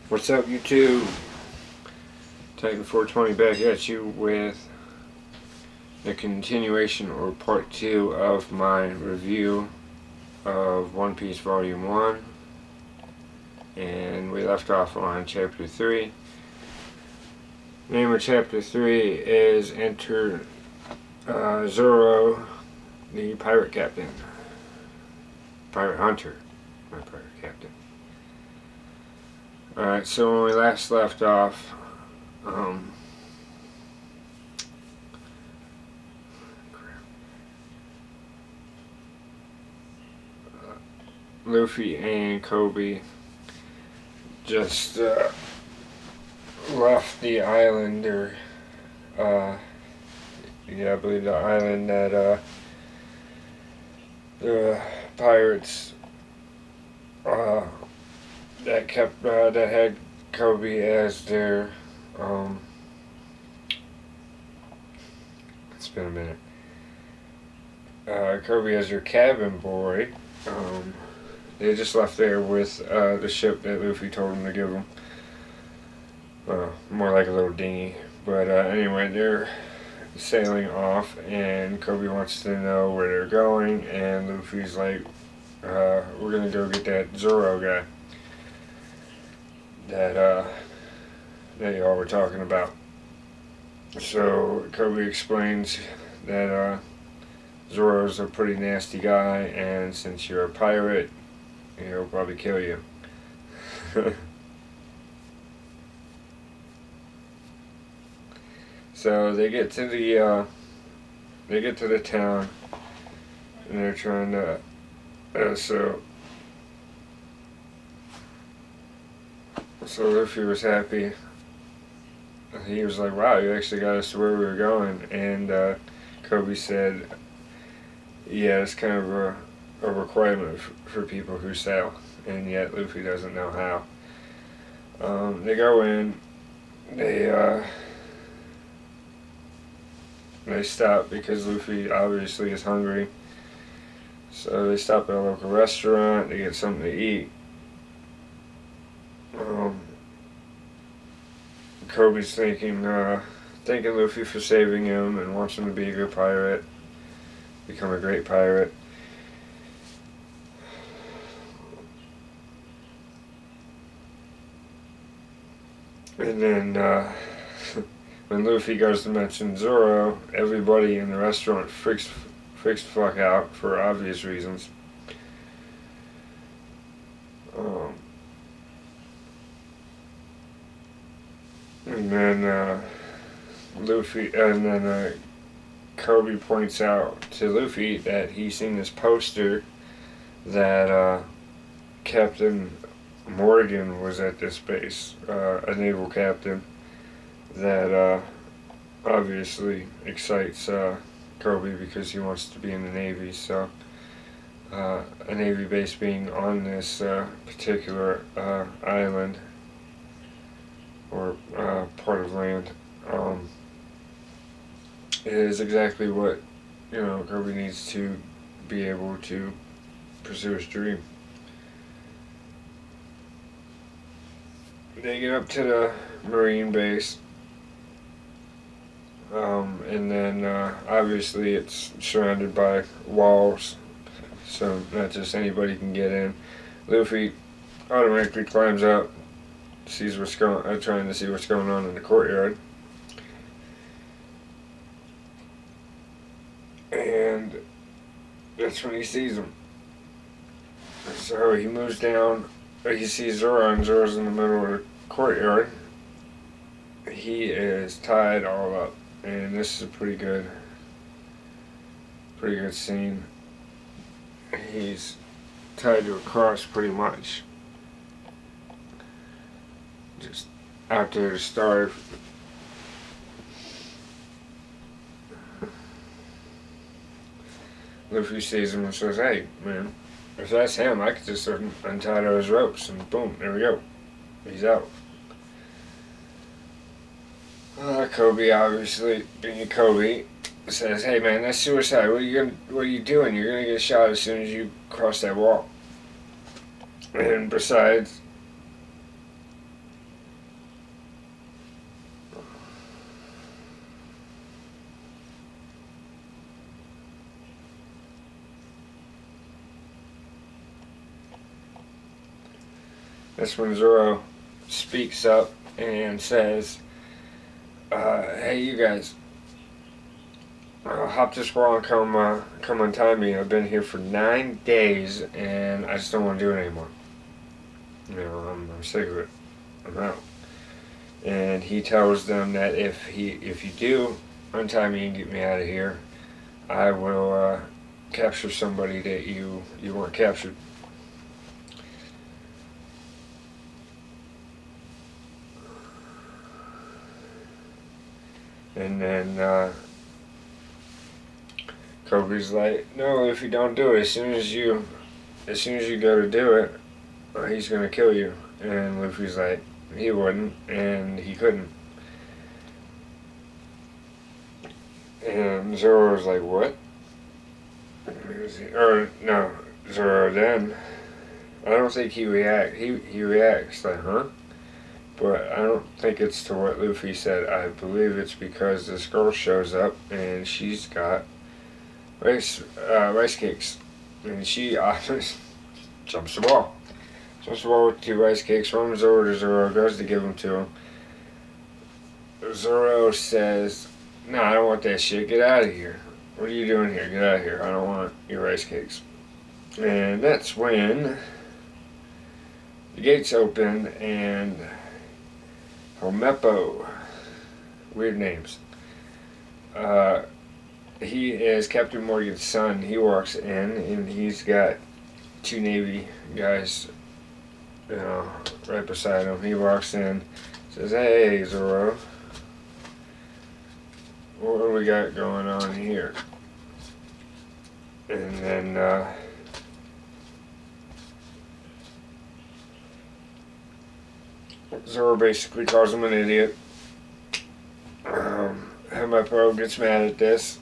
What's up, YouTube? Titan 420 back at you with the continuation or part 2 of my review of One Piece Volume 1. And we left off on Chapter 3. The name of Chapter 3 is Enter Zoro, the Pirate Captain. Pirate Hunter, not Pirate Captain. Alright, so when we last left off, Luffy and Kobe just left the island, or I believe the island that the pirates that had Kobe as their it's been a minute. Kobe as their cabin boy. They just left there with the ship that Luffy told him to give them. More like a little dinghy. But anyway, they're sailing off, and Kobe wants to know where they're going, and Luffy's like, we're gonna go get that Zoro guy that y'all were talking about. So Kobe explains that Zoro's a pretty nasty guy, and since you're a pirate, he'll probably kill you. So they get to the town, and they're trying to so Luffy was happy. He was like, wow, you actually got us to where we were going. And Kobe said, yeah, it's kind of a requirement for people who sail, and yet Luffy doesn't know how. They go in, they stop because Luffy obviously is hungry. So they stop at a local restaurant to get something to eat. Kobe's thanking Luffy for saving him and wants him to be a good pirate, become a great pirate. And then when Luffy goes to mention Zoro, everybody in the restaurant freaks the fuck out for obvious reasons. And then Kobe points out to Luffy that he's seen this poster that Captain Morgan was at this base, a naval captain that obviously excites Kobe because he wants to be in the Navy. So a Navy base being on this particular island or part of land is exactly what Kobe needs to be able to pursue his dream. They get up to the Marine base, and then obviously it's surrounded by walls, so not just anybody can get in. Luffy automatically climbs up, sees what's trying to see what's going on in the courtyard, and that's when he sees him. So he moves down. He sees Zoro, and Zoro's in the middle of the courtyard. He is tied all up, and this is a pretty good scene. He's tied to a cross pretty much, just out there to starve. Luffy sees him and says, hey man, if that's him, I could just untie those ropes, and boom, there we go. He's out. Kobe, obviously being Kobe, says, hey man, that's suicide. What are you doing? You're gonna get shot as soon as you cross that wall. And besides, That's when Zoro speaks up and says, "Hey, you guys, hop this wall and come untie me. I've been here for 9 days, and I just don't want to do it anymore. You know, I'm sick of it. I'm out." And he tells them that if you do untie me and get me out of here, I will capture somebody that you want captured. And then Kobe's like, "No, if you don't do it, as soon as you go to do it, he's gonna kill you." And Luffy's like, he wouldn't, and he couldn't. And Zoro was like, "What?" Or no, Zoro then. I don't think he reacts like, "Huh?" But I don't think it's to what Luffy said. I believe it's because this girl shows up and she's got rice cakes, and she jumps the wall. Jumps the wall with 2 rice cakes from Zoro to Zoro, goes to give them to him. Zoro says, "No, I don't want that shit. Get out of here. What are you doing here? Get out of here. I don't want your rice cakes." And that's when the gates open and Homepo, weird names. He is Captain Morgan's son. He walks in and he's got 2 Navy guys, right beside him. He walks in, says, "Hey, Zoro, what do we got going on here?" And then Zoro basically calls him an idiot. Hamapo gets mad at this,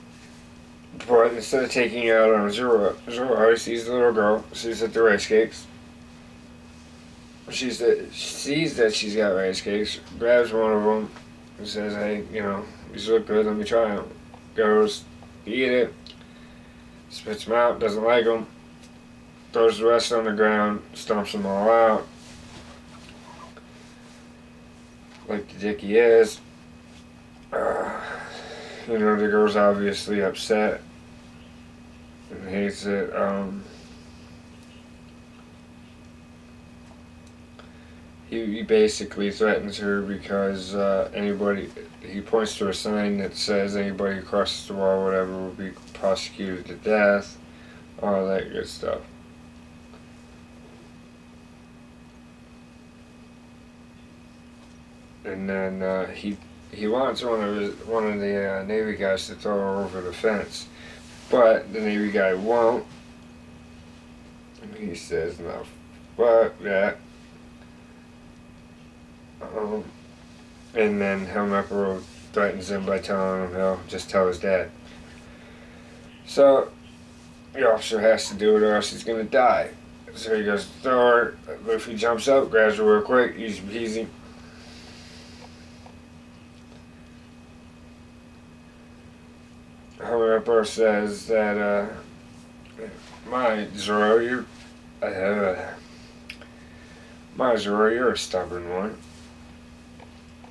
but instead of taking it out on Zoro sees the little girl, sees that the rice cakes. She sees that she's got rice cakes, grabs one of them, and says, "Hey, these look good, let me try them." Goes to eat it, spits them out, doesn't like them, throws the rest on the ground, stomps them all out, like the dick he is. The girl's obviously upset and hates it. He basically threatens her because he points to a sign that says anybody who crosses the wall, whatever, will be prosecuted to death, all that good stuff. And then he wants one of the Navy guys to throw her over the fence, but the Navy guy won't. And he says, "No, fuck that." And then Helmepper threatens him by telling him he'll just tell his dad. So the officer has to do it or else he's gonna die. So he goes to throw her. Luffy jumps up, grabs her real quick, easy peasy. Helmepper says that Zoro, you're a stubborn one.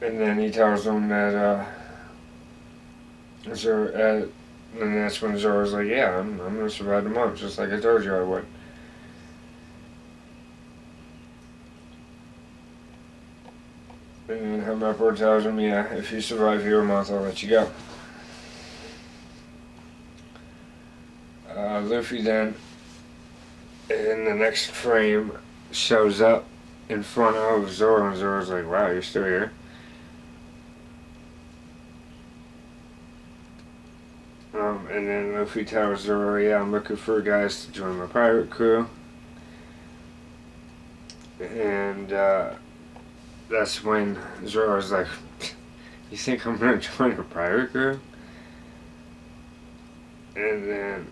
And then he tells him that and that's when Zoro's like, "Yeah, I'm gonna survive the month, just like I told you I would." And then Helmepper tells him, "Yeah, if you survive here a month, I'll let you go." Luffy then, in the next frame, shows up in front of Zoro, and Zoro's like, "Wow, you're still here?" And then Luffy tells Zoro, "Yeah, I'm looking for guys to join my pirate crew." And that's when Zoro's like, "You think I'm gonna join a pirate crew?" And then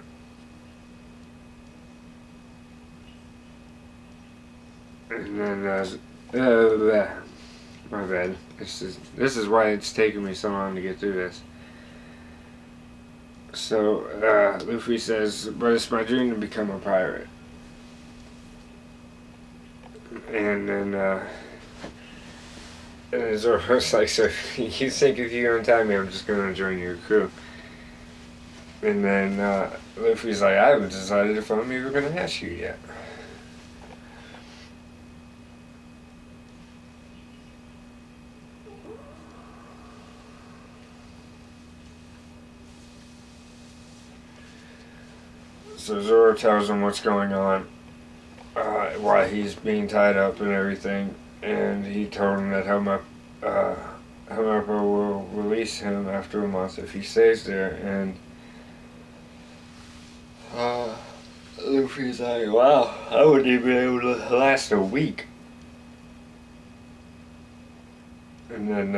my bad. This is why it's taking me so long to get through this. So Luffy says, "But it's my dream to become a pirate." And then, Zoro's like, so you think if you untie me, I'm just gonna join your crew. And then Luffy's like, I haven't decided if I'm even gonna ask you yet. So Zoro tells him what's going on, why he's being tied up and everything, and he told him that Helmeppo will release him after a month if he stays there, and Luffy's like, wow, I wouldn't even be able to last a week. And then,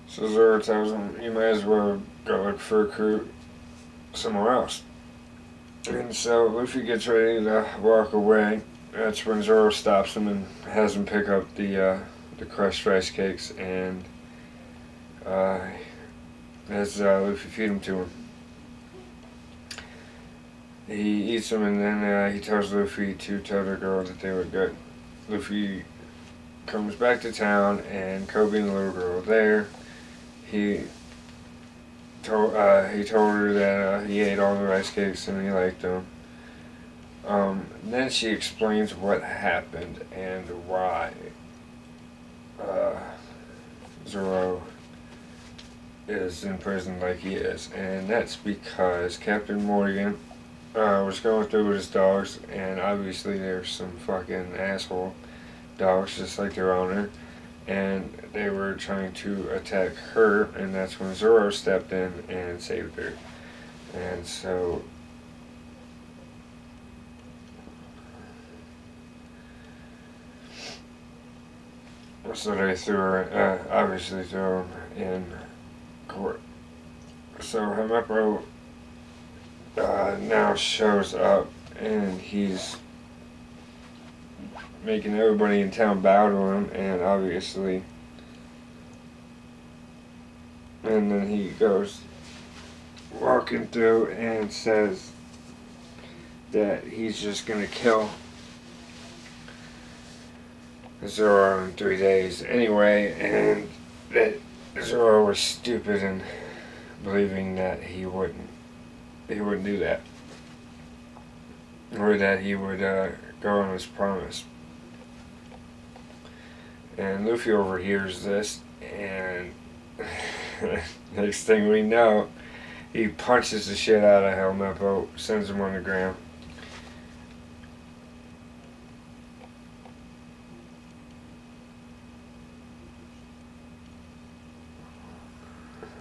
so Zoro tells him, you might as well go look for a crew somewhere else. And so Luffy gets ready to walk away. That's when Zoro stops him and has him pick up the crushed rice cakes and has Luffy feed them to him. He eats them and then he tells Luffy to tell the girl that they look good. Luffy comes back to town and Kobe and the little girl are there. He told her that he ate all the rice cakes and he liked them. Then she explains what happened and why Zoro is in prison like he is, and that's because Captain Morgan was going through with his dogs, and obviously there's some fucking asshole dogs just like their owner, and they were trying to attack her, and that's when Zoro stepped in and saved her. And so they threw her, obviously threw her in court. So Helmeppo now shows up and he's making everybody in town bow to him, and obviously, and then he goes walking through and says that he's just gonna kill Zoro in 3 days anyway, and that Zoro was stupid in believing that he wouldn't do that, or that he would go on his promise. And Luffy overhears this, and next thing we know, he punches the shit out of Helmeppo, sends him on the ground.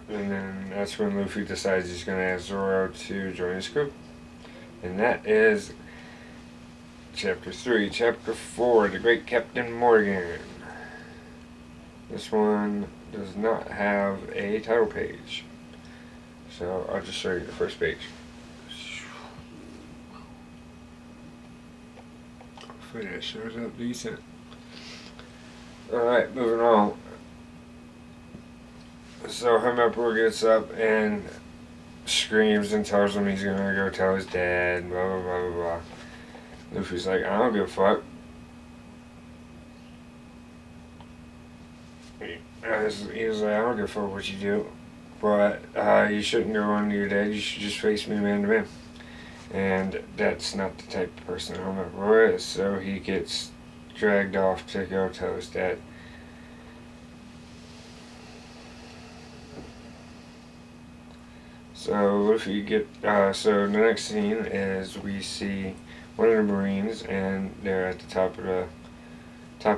And then that's when Luffy decides he's going to ask Zoro to join his crew. And that is Chapter 3. Chapter 4, The Great Captain Morgan. This one does not have a title page, so I'll just show you the first page. Hopefully that shows up decent. Alright, moving on. So Helmeppo gets up and screams and tells him he's gonna go tell his dad, blah blah blah blah blah. Luffy's like, I don't give a fuck. He was like, I don't give a fuck what you do, but you shouldn't go on to your dad, you should just face me man to man. And that's not the type of person Helmeppo is, so he gets dragged off to go tell his dad. So Luffy so the next scene is we see one of the Marines, and they're at the top of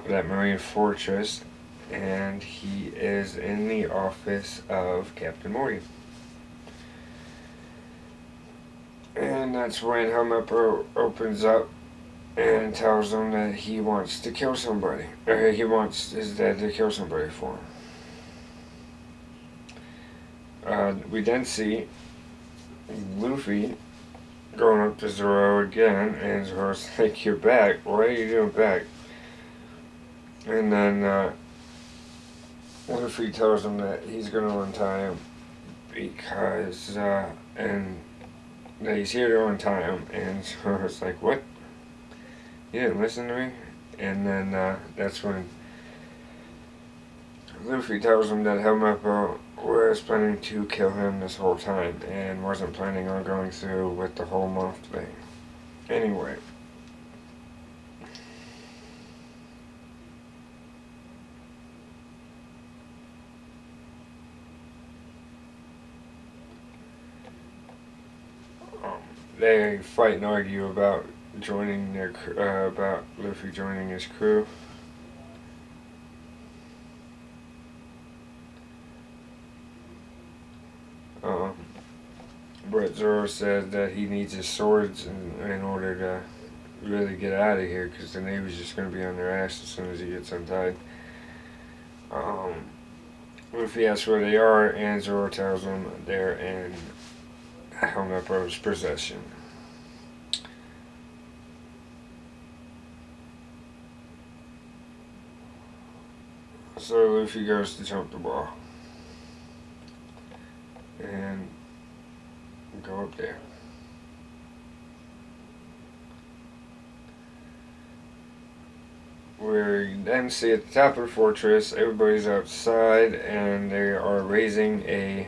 that Marine fortress, and he is in the office of Captain Morgan. And that's when Helmeppo opens up and tells him that he wants to kill somebody, or he wants his dad to kill somebody for him. We then see Luffy going up to Zoro again, and Zoro's like, you're back, what are you doing back? And then Luffy tells him that he's going to untie him because and that he's here on time, and so it's like, what? You didn't listen to me? And then that's when Luffy tells him that Helmeppo was planning to kill him this whole time and wasn't planning on going through with the whole month thing. Anyway. They fight and argue about joining their about Luffy joining his crew. Um, but Zoro says that he needs his swords in order to really get out of here, because the Navy's just going to be on their ass as soon as he gets untied. Luffy asks where they are, and Zoro tells him they're in Helmeppo's possession. So Luffy goes to jump the ball and go up there. We then see at the top of the fortress, everybody's outside and they are raising a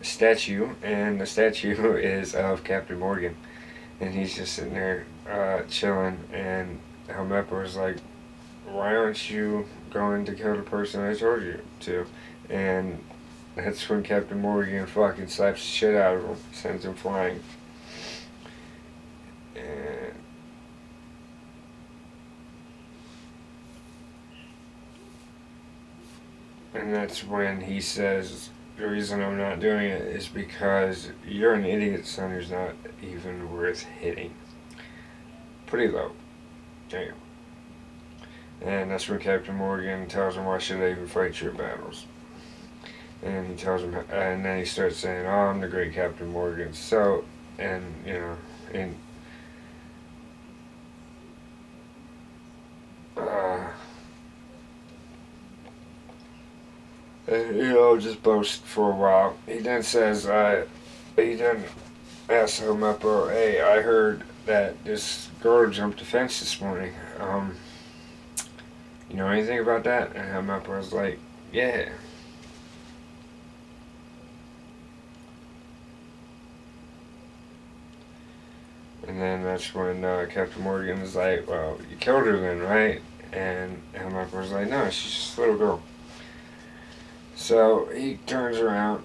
statue, and the statue is of Captain Morgan, and he's just sitting there chilling, and Helmeppo is like, why aren't you going to kill the person I told you to? And that's when Captain Morgan fucking slaps the shit out of him, sends him flying. And that's when he says, the reason I'm not doing it is because you're an idiot, son, who's not even worth hitting. Pretty low. Damn. And that's when Captain Morgan tells him, why should I even fight your battles? And he tells him, and then he starts saying, oh, I'm the great Captain Morgan. So, and, you know, and, you know, just boast for a while. He then says, he then asks Helmeppo, hey, I heard that this girl jumped the fence this morning. You know anything about that? And Helmeppo was like, yeah. And then that's when Captain Morgan is like, well, you killed her then, right? And Helmeppo was like, no, she's just a little girl. So he turns around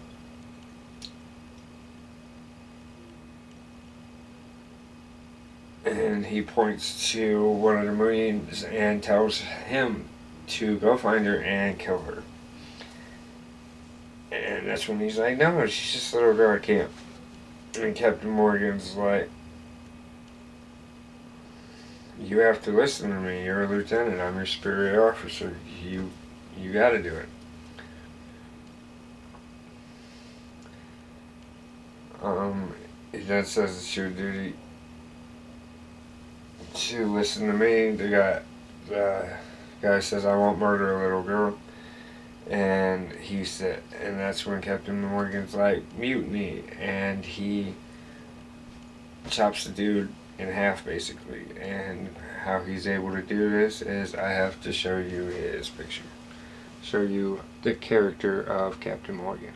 and he points to one of the Marines and tells him to go find her and kill her. And that's when he's like, no, she's just a little girl, I can't. And Captain Morgan's like, you have to listen to me, you're a lieutenant, I'm your superior officer, you gotta do it. He then says it's your duty to listen to me. The guy says, I won't murder a little girl. And he said, and that's when Captain Morgan's like, mutiny. And he chops the dude in half, basically. And how he's able to do this is, I have to show you his picture. Show you the character of Captain Morgan.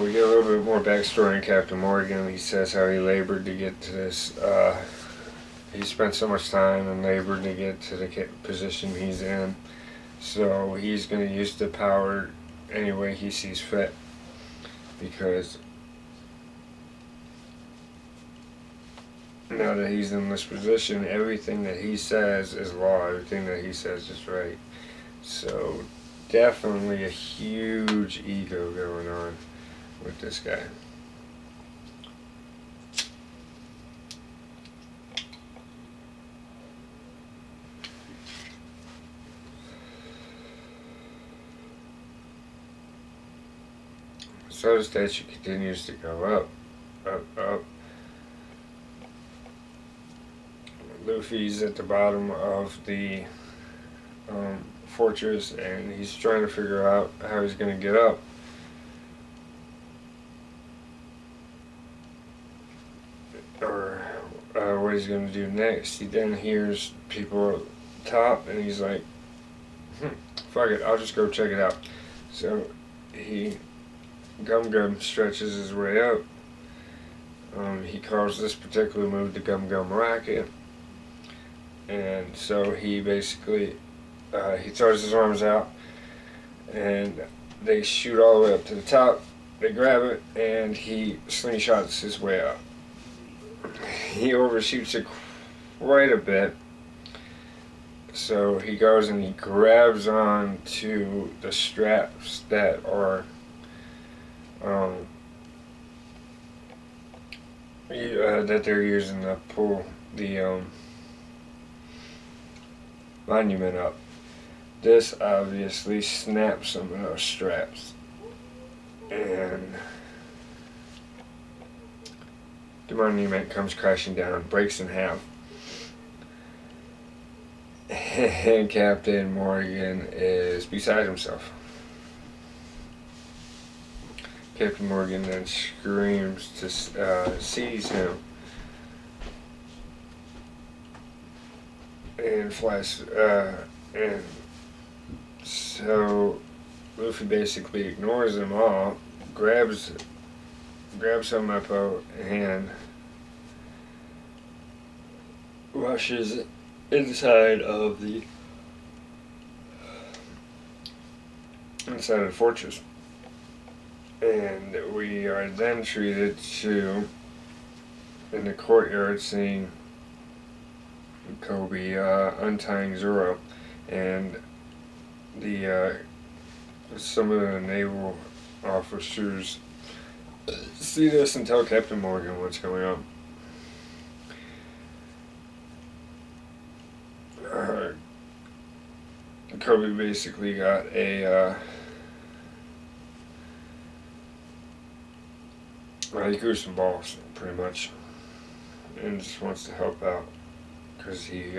We get a little bit more backstory on Captain Morgan. He says how he labored to get to this. He spent so much time and labored to get to the position he's in. So he's going to use the power any way he sees fit. Because now that he's in this position, everything that he says is law. Everything that he says is right. So definitely a huge ego going on with this guy. So the statue continues to go up, up. Luffy's at the bottom of the fortress, and he's trying to figure out how he's going to get up. Or what he's going to do next. He then hears people at the top, and he's like, fuck it, I'll just go check it out. So he Gum stretches his way up. He calls this particular move the Gum Rocket. And so he basically, he throws his arms out, and they shoot all the way up to the top. They grab it, and he slingshots his way up. He overshoots it quite a bit. So he goes and he grabs on to the straps that are that they're using to pull the monument up. This obviously snaps some of those straps, and the monument comes crashing down, breaks in half. And Captain Morgan is beside himself. Captain Morgan then screams to seize him, and and so Luffy basically ignores them all, grabs Helmeppo, and rushes inside of the fortress. And we are then treated to, in the courtyard, seeing Kobe untying Zoro, and the some of the naval officers see this and tell Captain Morgan what's going on. Kobe basically got a he grew some balls, pretty much, and just wants to help out because he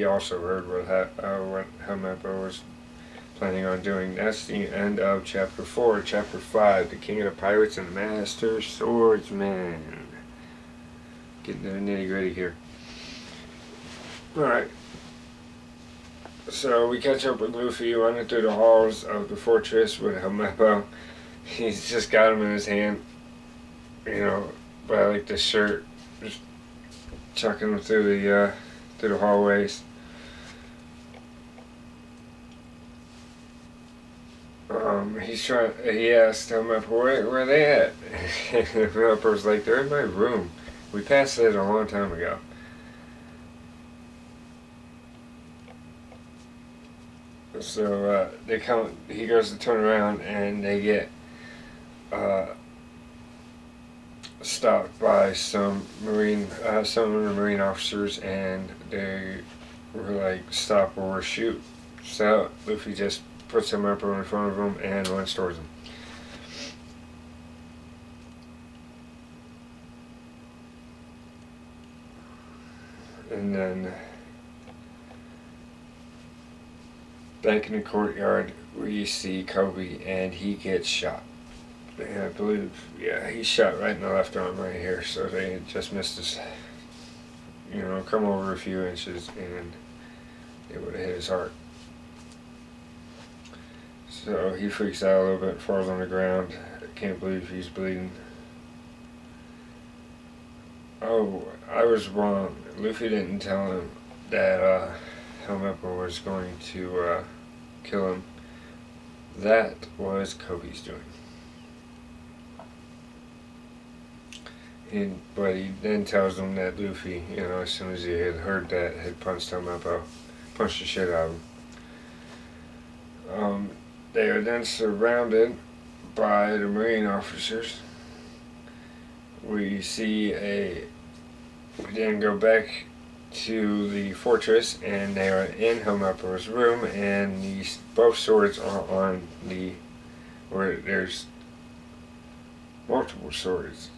also heard what Helmeppo was planning on doing. That's the end of chapter 4. Chapter 5, the King of the Pirates and the Master Swordsman. Getting to the nitty gritty here. Alright. So we catch up with Luffy running through the halls of the fortress with Helmeppo. He's just got him in his hand, by like the shirt, just chucking him through the hallways. He asked Helmeppo, where are they at? And Helmeppo's like, they're in my room. We passed it a long time ago. So he goes to turn around, and they get stopped by some of the marine officers, and they were like, stop or shoot. So Luffy just puts him up in front of him and runs towards him. And then back in the courtyard, we see Kobe, and he gets shot. And I believe, he's shot right in the left arm right here, so they just missed his, come over a few inches, and it would have hit his heart. So he freaks out a little bit, falls on the ground. I can't believe he's bleeding. Oh, I was wrong. Luffy didn't tell him that Helmeppo was going to kill him. That was Kobe's doing. But he then tells him that Luffy, as soon as he had heard that, had punched Helmeppo, punched the shit out of him. They are then surrounded by the marine officers. We then go back to the fortress, and they are in Helmeppo's room, and both swords are on where there's multiple swords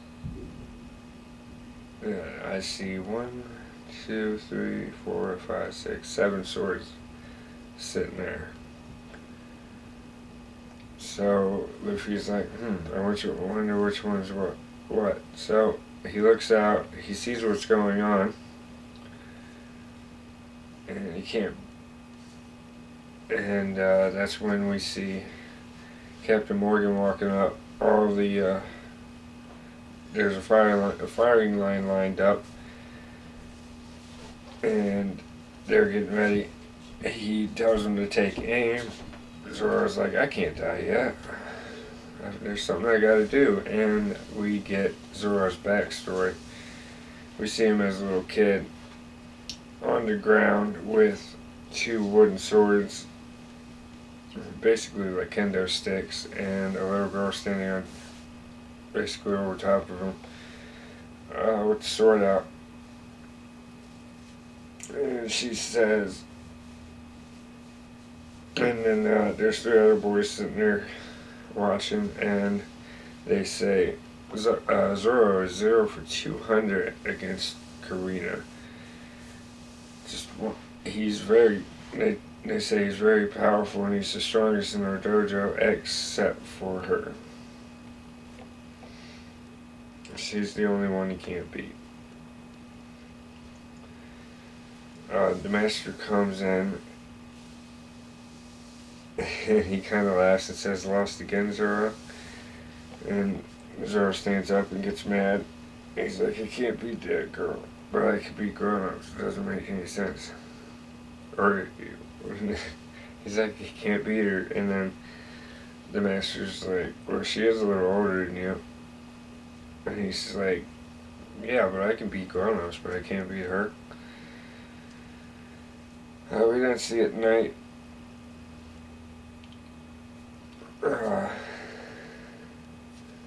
I see 1, 2, 3, 4, 5, 6, 7 swords sitting there. So Luffy's like, I wonder which one's what. So he looks out, he sees what's going on, and he can't. And that's when we see Captain Morgan walking up. All the there's a firing line lined up, and they're getting ready. He tells them to take aim. Zoro's like, I can't die yet. There's something I gotta do. And we get Zoro's backstory. We see him as a little kid on the ground with 2 wooden swords, basically like kendo sticks, and a little girl standing on basically over top of him with the sword out. And she says, and then there's 3 other boys sitting there watching, and they say Zoro is 0 for 200 against Karina. He's very. They say he's very powerful and he's the strongest in our dojo except for her. She's the only one he can't beat. The master comes in and he kind of laughs and says, "Lost again, Zoro?" And Zoro stands up and gets mad. He's like, "I can't beat that girl, but I can beat grown-ups." It doesn't make any sense. Or he's like, he can't beat her, and then the master's like, well, she is a little older than you. And he's like, yeah, but I can beat grown-ups, but I can't beat her. We don't see it at night.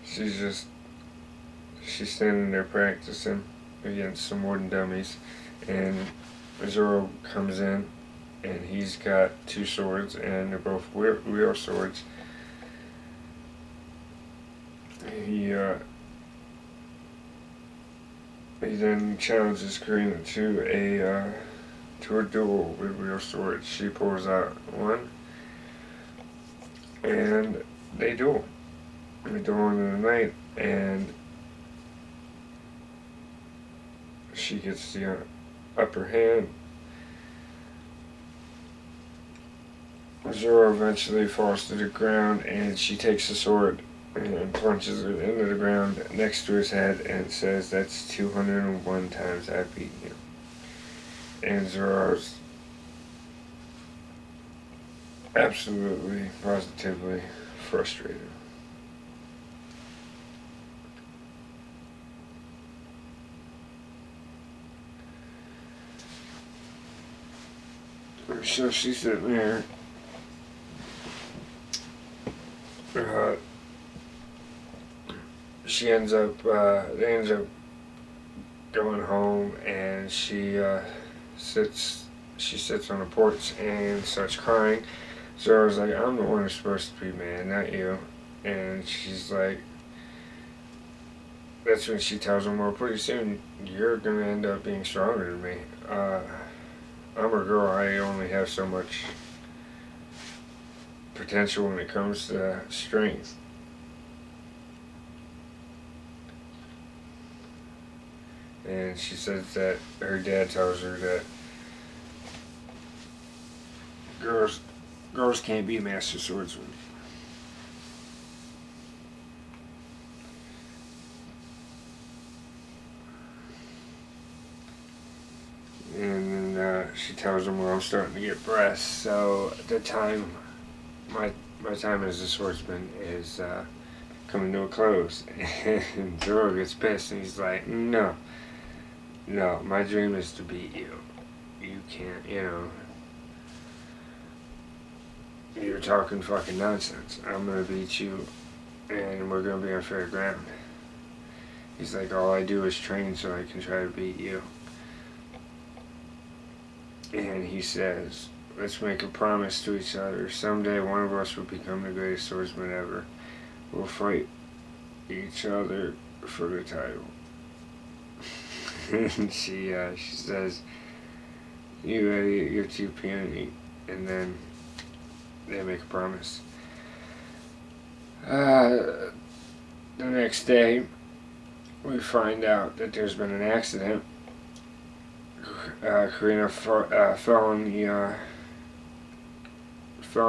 She's standing there practicing against some wooden dummies, and Zoro comes in, and he's got 2 swords, and they're both real swords. He then challenges Karina to a duel with real swords. She pulls out one, and they duel. They duel into the night, and she gets the upper hand. Zoro eventually falls to the ground, and she takes the sword and plunges it into the ground next to his head and says, "That's 201 times I've beaten you." And Zoro's absolutely, positively frustrated. So she's sitting there. They ends up going home, and she sits on the porch and starts crying. Zoro's like, I'm the one who's supposed to be mad, not you. And she's like, that's when she tells him, well, pretty soon you're gonna end up being stronger than me. I'm a girl, I only have so much potential when it comes to strength. And she says that her dad tells her that girls can't be master swordsmen. And then she tells him, well, I'm starting to get breasts, so the time, my time as a swordsman is coming to a close. And Zoro gets pissed, and he's like, no, my dream is to beat you. You can't, you're talking fucking nonsense. I'm gonna beat you, and we're gonna be on fair ground. He's like, all I do is train so I can try to beat you. And he says, let's make a promise to each other. Someday one of us will become the greatest swordsman ever. We'll fight each other for the title. And she says, "You idiot, you're too puny." And then they make a promise. The next day, we find out that there's been an accident. Karina fell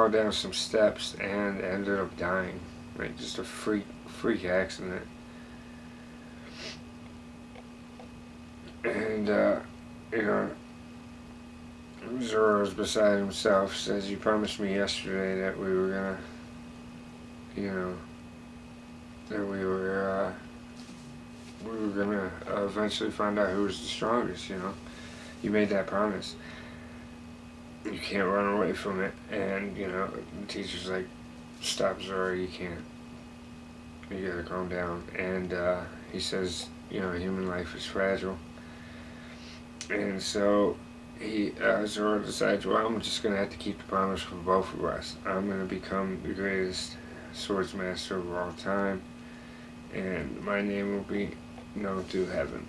down some steps and ended up dying. Like, just a freak accident. And you know, Zoro's beside himself. Says, "You promised me yesterday that we were gonna, you know, that we were gonna eventually find out who was the strongest. You know, you made that promise. You can't run away from it." And you know, the teacher's like, "Stop, Zoro. You can't. You gotta calm down." And he says, "You know, human life is fragile." And so Zoro decides, "Well, I'm just gonna have to keep the promise for both of us. I'm gonna become the greatest swords master of all time, and my name will be known through heaven."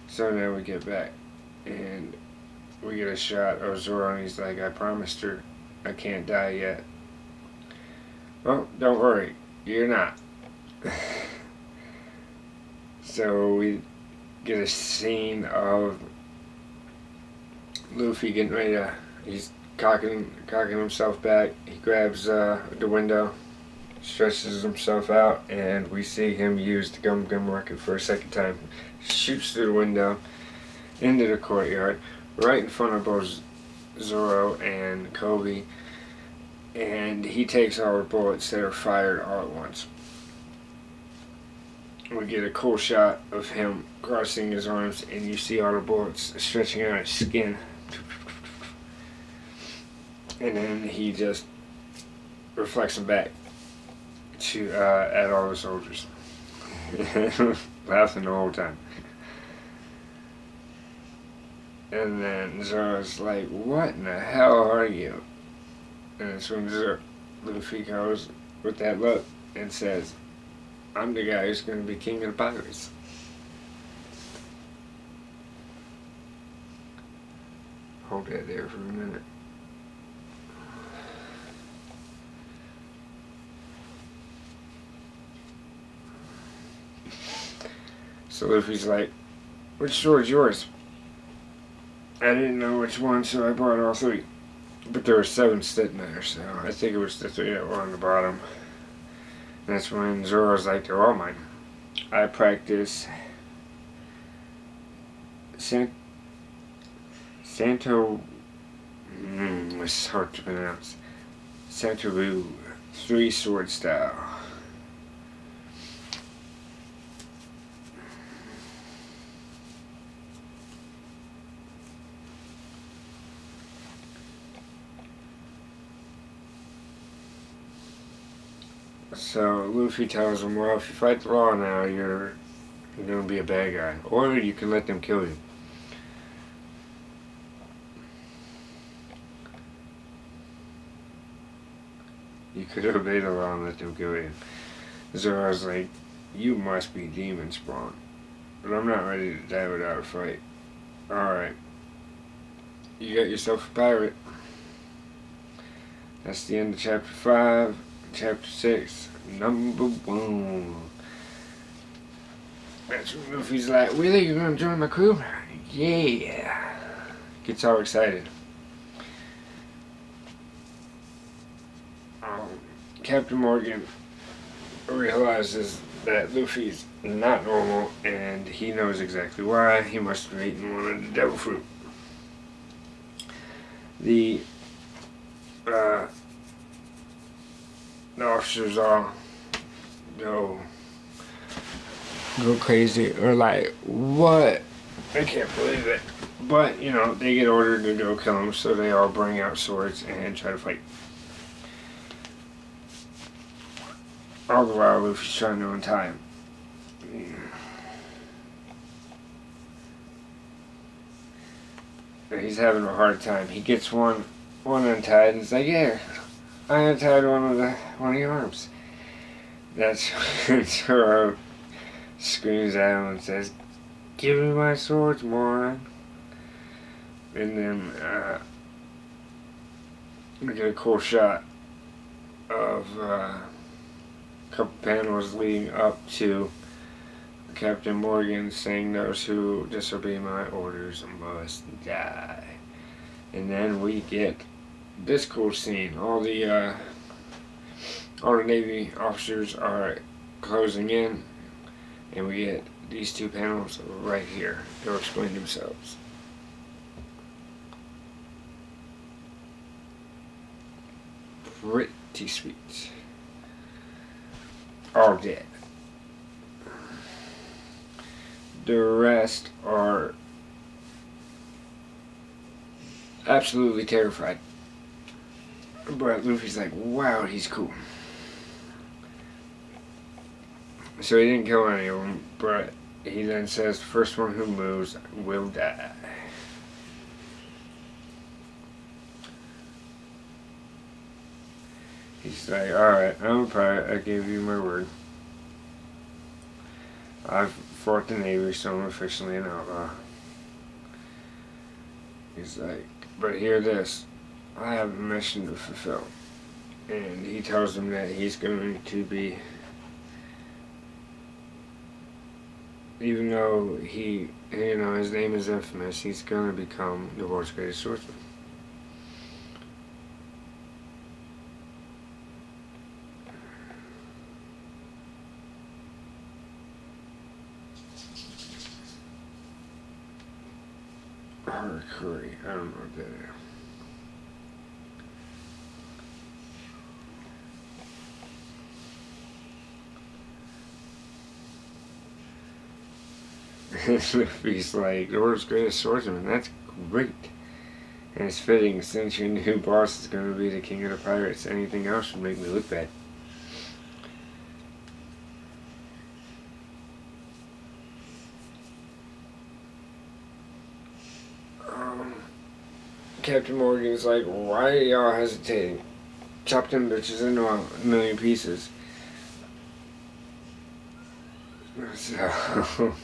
So now we get back, and we get a shot of Zoro, and he's like, "I promised her I can't die yet." "Well, don't worry, you're not." So we get a scene of Luffy getting ready to, he's cocking himself back. He grabs the window, stretches himself out, and we see him use the Gum Gum rocket for a second time. Shoots through the window into the courtyard, right in front of both Zoro and Kobe, and he takes all the bullets that are fired all at once. We get a cool shot of him crossing his arms, and you see all the bullets stretching out his skin. And then he just reflects them back to at all the soldiers, laughing the whole time. And then Zoro's like, "What in the hell are you?" And it's when Luffy goes with that look and says, "I'm the guy who's going to be king of the pirates." Hold that there for a minute. So Luffy's like, "Which sword's yours?" "I didn't know which one, so I bought all three." But there were 7 sitting there, so I think it was the 3 that were on the bottom. And that's when Zoro's like, "They're all mine. I practice Santo, it's hard to pronounce, Santoru 3 sword style." So Luffy tells him, "Well, if you fight the law now, you're going to be a bad guy. Or you can let them kill you." "You could obey the law and let them kill you." Zoro's like, "You must be demon spawn. But I'm not ready to die without a fight." "Alright. You got yourself a pirate." That's the end of chapter 5. Chapter 6, number 1. That's when Luffy's like, "Really? You're gonna join my crew?" "Yeah." Gets all excited. Captain Morgan realizes that Luffy's not normal, and he knows exactly why. He must have eaten one of the devil fruit. The officers all go crazy, or like, "What? I can't believe it." But, you know, they get ordered to go kill him, so they all bring out swords and try to fight. All the while, Luffy's trying to untie him. He's having a hard time. He gets one untied, and it's like, "Yeah, I untied one of your arms." That's Zoro screams at him and says, "Give me my swords, moron." And then we get a cool shot of a couple panels leading up to Captain Morgan saying, "Those who disobey my orders must die." And then we get this cool scene. All the Navy officers are closing in, and we get these two panels right here. They'll explain themselves. Pretty sweet. All dead. The rest are absolutely terrified. But Luffy's like, wow, he's cool. So he didn't kill any of them, but he then says, the first one who moves will die. He's like, alright, I'm a pirate, I gave you my word. I've fought the Navy, so I'm officially an outlaw. He's like, but hear this, I have a mission to fulfill. And he tells him that he's going to be, even though his name is infamous, he's going to become the world's greatest swordsman. Curry, I don't know what that is. He's like, the world's greatest swordsman, that's great. And it's fitting, since your new boss is going to be the king of the pirates, anything else would make me look bad. Captain Morgan's like, why are y'all hesitating? Chop them bitches into a million pieces. So,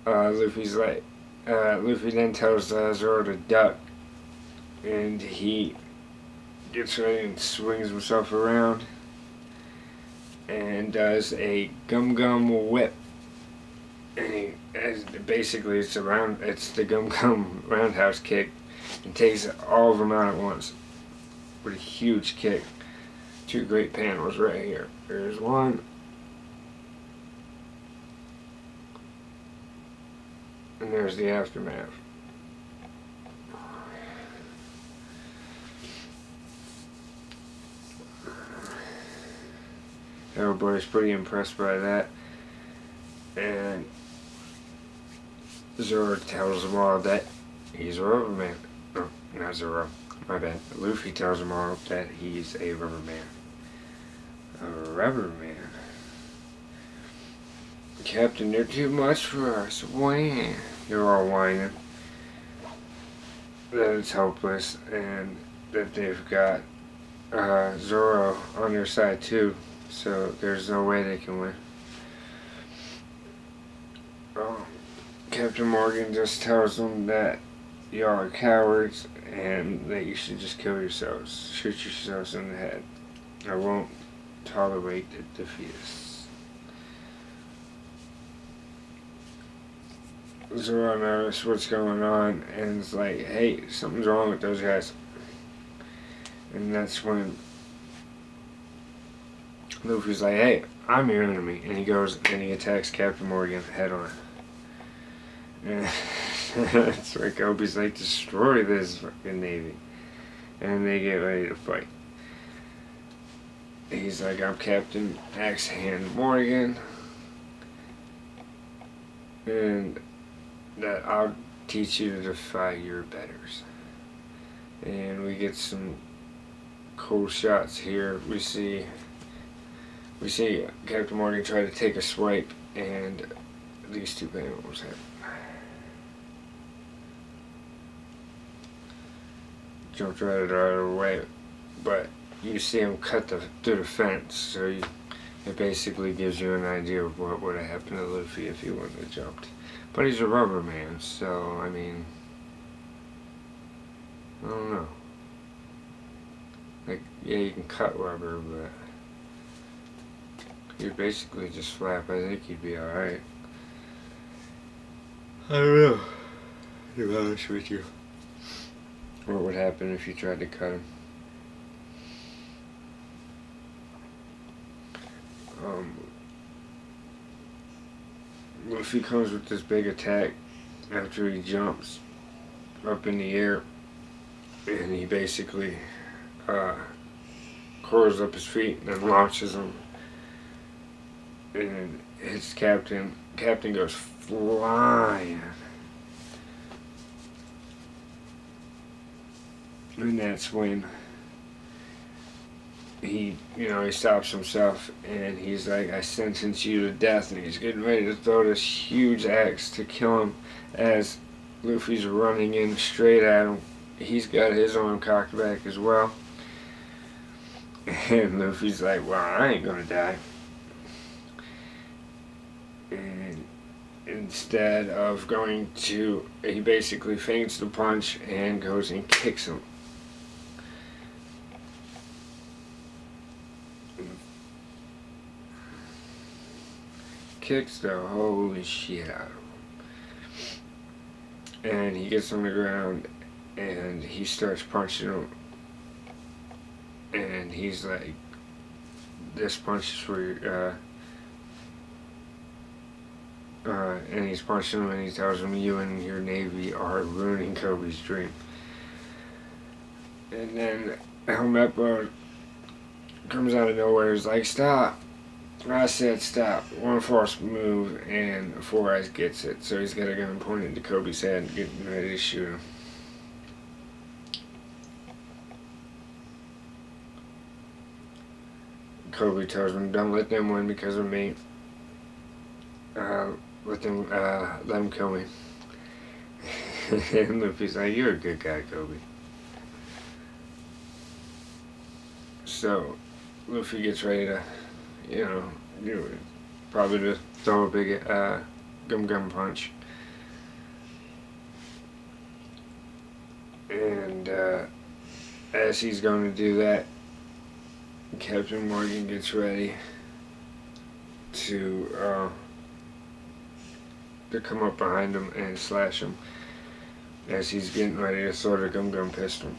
Luffy's like, Luffy then tells Zoro to duck, and he gets ready and swings himself around, and does a gum whip. And basically it's the gum roundhouse kick, and takes all of them out at once with a huge kick. Two great panels right here. There's one, and there's the aftermath. Everybody's pretty impressed by that, and Zoro tells them all that he's a rubber man. No, not Zoro. My bad. Luffy tells them all that he's a rubber man. A rubber man. Captain, they're too much for us. Why? They're all whining that it's hopeless, and that they've got Zoro on their side too. So there's no way they can win. Captain Morgan just tells them that y'all are cowards and that you should just kill yourselves. Shoot yourselves in the head. I won't tolerate the defeatists. Zoro notices what's going on and is like, hey, something's wrong with those guys. And that's when Luffy's like, hey, I'm your enemy. And he goes and he attacks Captain Morgan head on. And it's like Obi's like, destroy this fucking Navy. And they get ready to fight. He's like, I'm Captain Axe Hand Morgan. And that I'll teach you to defy your betters. And we get some cool shots here. We see Captain Morgan try to take a swipe, and these two panels happen. Jumped right out of the way, but you see him cut through the fence, so It basically gives you an idea of what would have happened to Luffy if he wouldn't have jumped. But he's a rubber man, so, I mean, I don't know. Like, yeah, you can cut rubber, but you'd basically just flap. I think you'd be alright. I don't know, to be honest with you. What would happen if you tried to cut him? Luffy comes with this big attack after he jumps up in the air, and he basically curls up his feet and then launches him and hits Captain. Captain goes flying. And that's when he stops himself and he's like, I sentence you to death, and he's getting ready to throw this huge axe to kill him as Luffy's running in straight at him. He's got his arm cocked back as well. And Luffy's like, well, I ain't gonna die. And instead of going to, he basically feints the punch and goes and kicks him. Kicks the holy shit out of him. And he gets on the ground and he starts punching him. And he's like, this punch is for you, and he's punching him and he tells him, you and your navy are ruining Kobe's dream. And then Helmeppo comes out of nowhere, is like, stop. I said stop. One false move and Four Eyes gets it. So he's got a gun pointed to Kobe's head and getting ready to shoot him. Kobe tells him, don't let them win because of me. Let them kill me. And Luffy's like, you're a good guy, Kobe. So Luffy gets ready to, probably to throw a big gum punch. And as he's going to do that, Captain Morgan gets ready to come up behind him and slash him as he's getting ready to throw the gum pistol.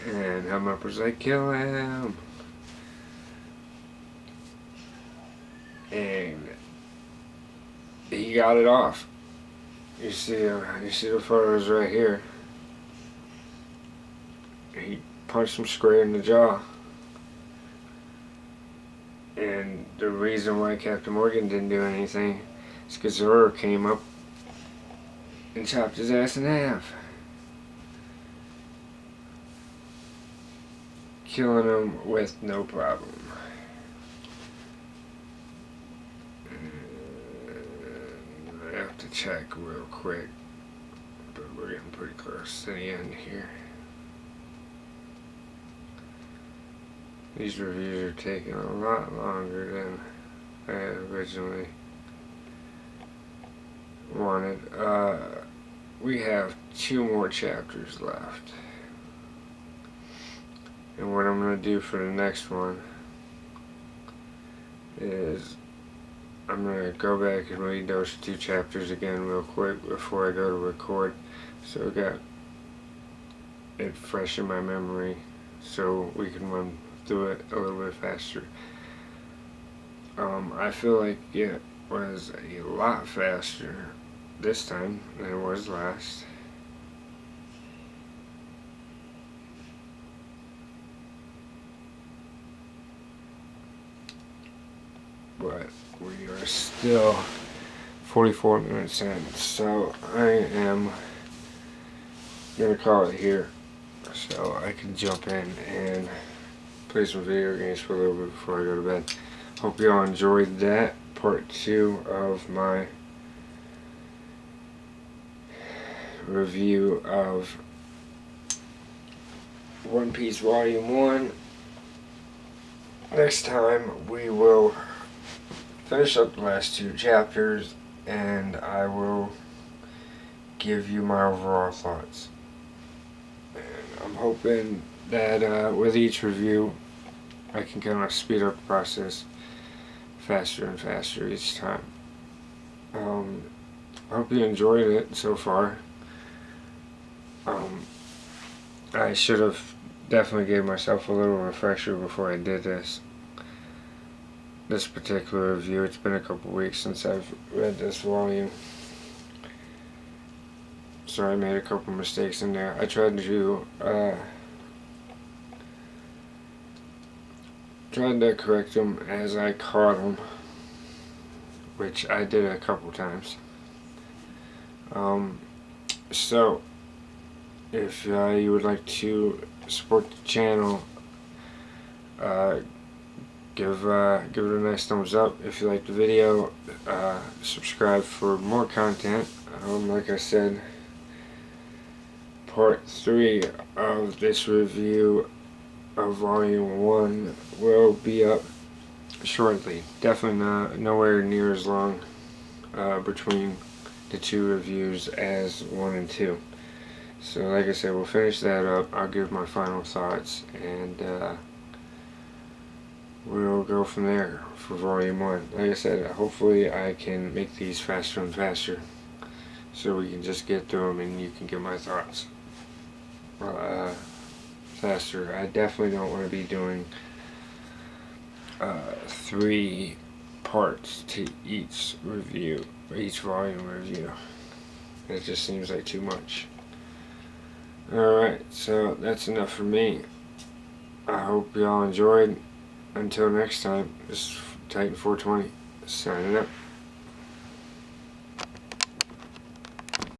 And Helmeppo's like, kill him. And he got it off. You see the photos right here. He punched him square in the jaw. And the reason why Captain Morgan didn't do anything is because Zoro came up and chopped his ass in half, killing him with no problem. I have to check real quick, but we're getting pretty close to the end here. These reviews are taking a lot longer than I had originally wanted. We have 2 more chapters left. And what I'm going to do for the next one is I'm going to go back and read those 2 chapters again real quick before I go to record. So I got it fresh in my memory so we can run through it a little bit faster. I feel like it was a lot faster this time than it was last. But we are still 44 minutes in, so I am gonna call it here so I can jump in and play some video games for a little bit before I go to bed. Hope y'all enjoyed that part 2 of my review of One Piece Volume 1. next time we will finish up the last 2 chapters, and I will give you my overall thoughts. And I'm hoping that with each review, I can kind of speed up the process faster and faster each time. I hope you enjoyed it so far. I should have definitely gave myself a little refresher before I did this particular review. It's been a couple weeks since I've read this volume, so I made a couple mistakes in there. I tried to correct them as I caught them, which I did a couple times. So if you would like to support the channel, give it a nice thumbs up. If you like the video, subscribe for more content. Like I said, part 3 of this review of volume 1 will be up shortly. Definitely nowhere near as long between the 2 reviews as 1 and 2. So like I said, we'll finish that up. I'll give my final thoughts, and we'll go from there for volume 1. Like I said, hopefully I can make these faster and faster, so we can just get through them and you can get my thoughts faster. I definitely don't want to be doing 3 parts to each review, each volume review. It just seems like too much. Alright, so that's enough for me. I hope y'all enjoyed. Until next time, this is Titan 420 signing up.